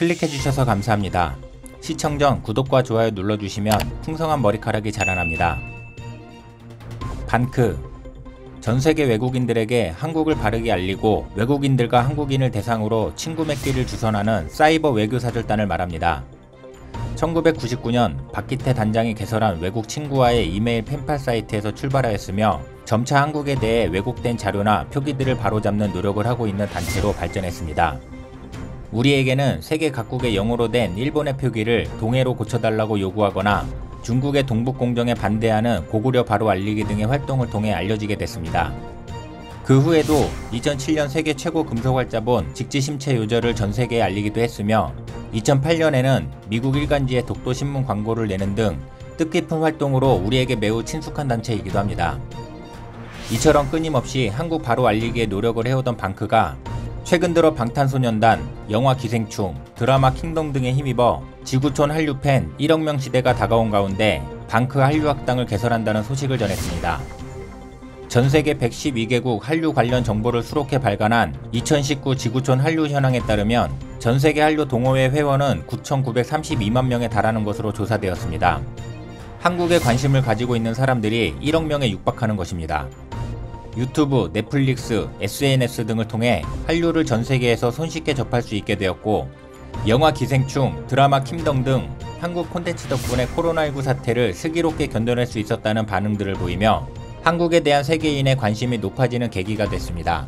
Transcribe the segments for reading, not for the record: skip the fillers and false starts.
클릭해주셔서 감사합니다. 시청 전 구독과 좋아요 눌러주시면 풍성한 머리카락이 자라납니다. 반크. 전세계 외국인들에게 한국을 바르게 알리고 외국인들과 한국인을 대상으로 친구 맺기를 주선하는 사이버 외교사절단을 말합니다. 1999년 박기태 단장이 개설한 외국 친구와의 이메일 펜팔 사이트에서 출발하였으며 점차 한국에 대해 왜곡된 자료나 표기들을 바로잡는 노력을 하고 있는 단체로 발전했습니다. 우리에게는 세계 각국의 영어로 된 일본의 표기를 동해로 고쳐달라고 요구하거나 중국의 동북공정에 반대하는 고구려 바로 알리기 등의 활동을 통해 알려지게 됐습니다. 그 후에도 2007년 세계 최고 금속활자본 직지심체 요절을 전세계에 알리기도 했으며 2008년에는 미국 일간지에 독도신문 광고를 내는 등 뜻깊은 활동으로 우리에게 매우 친숙한 단체이기도 합니다. 이처럼 끊임없이 한국 바로 알리기에 노력을 해오던 방크가 최근 들어 방탄소년단, 영화 기생충, 드라마 킹덤 등에 힘입어 지구촌 한류팬 1억 명 시대가 다가온 가운데 방크 한류학당을 개설한다는 소식을 전했습니다. 전세계 112개국 한류 관련 정보를 수록해 발간한 2019 지구촌 한류 현황에 따르면 전세계 한류 동호회 회원은 9,932만 명에 달하는 것으로 조사되었습니다. 한국에 관심을 가지고 있는 사람들이 1억 명에 육박하는 것입니다. 유튜브, 넷플릭스, SNS 등을 통해 한류를 전세계에서 손쉽게 접할 수 있게 되었고 영화 기생충, 드라마 킹덤 등 한국 콘텐츠 덕분에 코로나19 사태를 슬기롭게 견뎌낼 수 있었다는 반응들을 보이며 한국에 대한 세계인의 관심이 높아지는 계기가 됐습니다.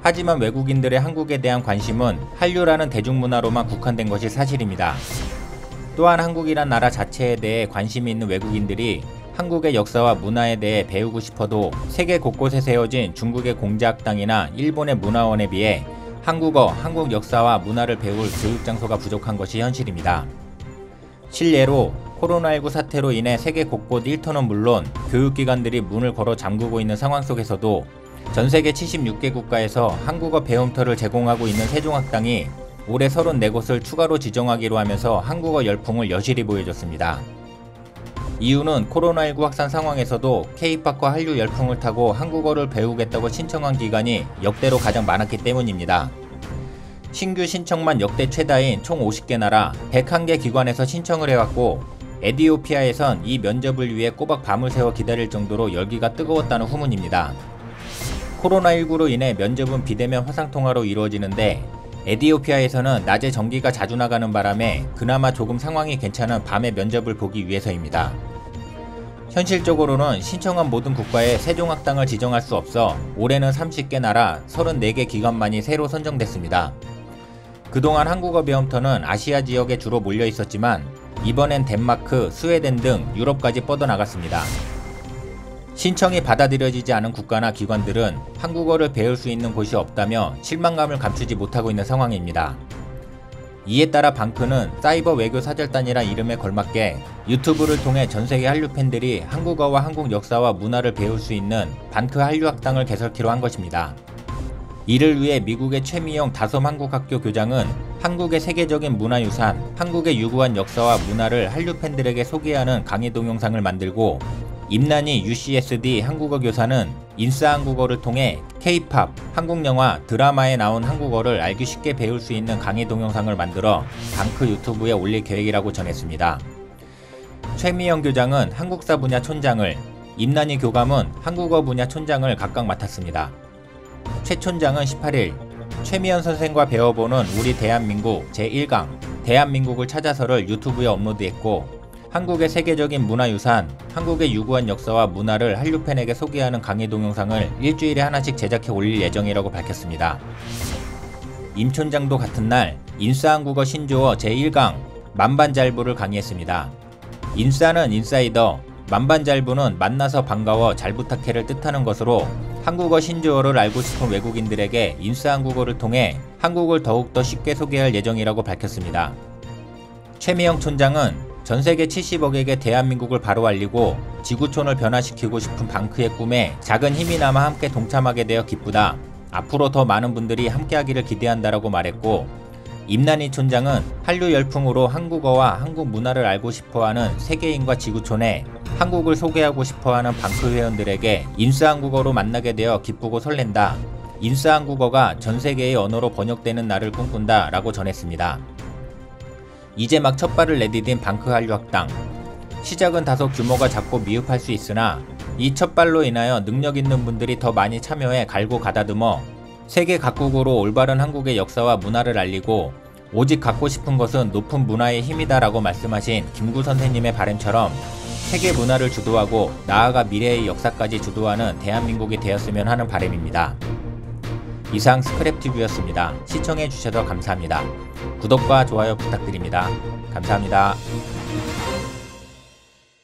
하지만 외국인들의 한국에 대한 관심은 한류라는 대중문화로만 국한된 것이 사실입니다. 또한 한국이란 나라 자체에 대해 관심이 있는 외국인들이 한국의 역사와 문화에 대해 배우고 싶어도 세계 곳곳에 세워진 중국의 공자학당이나 일본의 문화원에 비해 한국어, 한국 역사와 문화를 배울 교육장소가 부족한 것이 현실입니다. 실례로 코로나19 사태로 인해 세계 곳곳 일터는 물론 교육기관들이 문을 걸어 잠그고 있는 상황 속에서도 전세계 76개 국가에서 한국어 배움터를 제공하고 있는 세종학당이 올해 34곳을 추가로 지정하기로 하면서 한국어 열풍을 여실히 보여줬습니다. 이유는 코로나19 확산 상황에서도 K-팝과 한류 열풍을 타고 한국어를 배우겠다고 신청한 기관이 역대로 가장 많았기 때문입니다. 신규 신청만 역대 최다인 총 50개 나라 101개 기관에서 신청을 해왔고 에티오피아에선 이 면접을 위해 꼬박 밤을 새워 기다릴 정도로 열기가 뜨거웠다는 후문입니다. 코로나19로 인해 면접은 비대면 화상통화로 이루어지는데 에티오피아에서는 낮에 전기가 자주 나가는 바람에 그나마 조금 상황이 괜찮은 밤의 면접을 보기 위해서입니다. 현실적으로는 신청한 모든 국가에 세종학당을 지정할 수 없어 올해는 30개 나라 34개 기관만이 새로 선정됐습니다. 그동안 한국어 배움터는 아시아 지역에 주로 몰려 있었지만 이번엔 덴마크, 스웨덴 등 유럽까지 뻗어나갔습니다. 신청이 받아들여지지 않은 국가나 기관들은 한국어를 배울 수 있는 곳이 없다며 실망감을 감추지 못하고 있는 상황입니다. 이에 따라 방크는 사이버 외교 사절단이란 이름에 걸맞게 유튜브를 통해 전세계 한류 팬들이 한국어와 한국 역사와 문화를 배울 수 있는 반크 한류학당을 개설키로 한 것입니다. 이를 위해 미국의 최미영 다솜 한국학교 교장은 한국의 세계적인 문화유산, 한국의 유구한 역사와 문화를 한류 팬들에게 소개하는 강의 동영상을 만들고 임난희 UCSD 한국어 교사는 인싸 한국어를 통해 K-팝, 한국 영화, 드라마에 나온 한국어를 알기 쉽게 배울 수 있는 강의 동영상을 만들어 방크 유튜브에 올릴 계획이라고 전했습니다. 최미영 교장은 한국사 분야 촌장을, 임난희 교감은 한국어 분야 촌장을 각각 맡았습니다. 최 촌장은 18일 최미연 선생과 배워보는 우리 대한민국 제1강 대한민국을 찾아서를 유튜브에 업로드했고 한국의 세계적인 문화유산, 한국의 유구한 역사와 문화를 한류팬에게 소개하는 강의 동영상을 일주일에 하나씩 제작해 올릴 예정이라고 밝혔습니다. 임 촌장도 같은 날 인싸한국어 신조어 제1강 만반잘부를 강의했습니다. 인싸는 인사이더, 만반잘부는 만나서 반가워 잘 부탁해를 뜻하는 것으로 한국어 신조어를 알고 싶은 외국인들에게 인싸한국어를 통해 한국을 더욱더 쉽게 소개할 예정이라고 밝혔습니다. 최미영 촌장은 전세계 70억에게 대한민국을 바로 알리고 지구촌을 변화시키고 싶은 방크의 꿈에 작은 힘이나마 함께 동참하게 되어 기쁘다. 앞으로 더 많은 분들이 함께하기를 기대한다라고 말했고 임난희 촌장은 한류 열풍으로 한국어와 한국 문화를 알고 싶어하는 세계인과 지구촌에 한국을 소개하고 싶어하는 방크 회원들에게 인싸한국어로 만나게 되어 기쁘고 설렌다. 인싸한국어가 전세계의 언어로 번역되는 날을 꿈꾼다 라고 전했습니다. 이제 막 첫 발을 내디딘 방크 한류 확당. 시작은 다소 규모가 작고 미흡할 수 있으나 이 첫 발로 인하여 능력 있는 분들이 더 많이 참여해 갈고 가다듬어 세계 각국으로 올바른 한국의 역사와 문화를 알리고 오직 갖고 싶은 것은 높은 문화의 힘이다 라고 말씀하신 김구 선생님의 바램처럼 세계 문화를 주도하고 나아가 미래의 역사까지 주도하는 대한민국이 되었으면 하는 바람입니다. 이상 스크랩TV였습니다. 시청해주셔서 감사합니다. 구독과 좋아요 부탁드립니다. 감사합니다.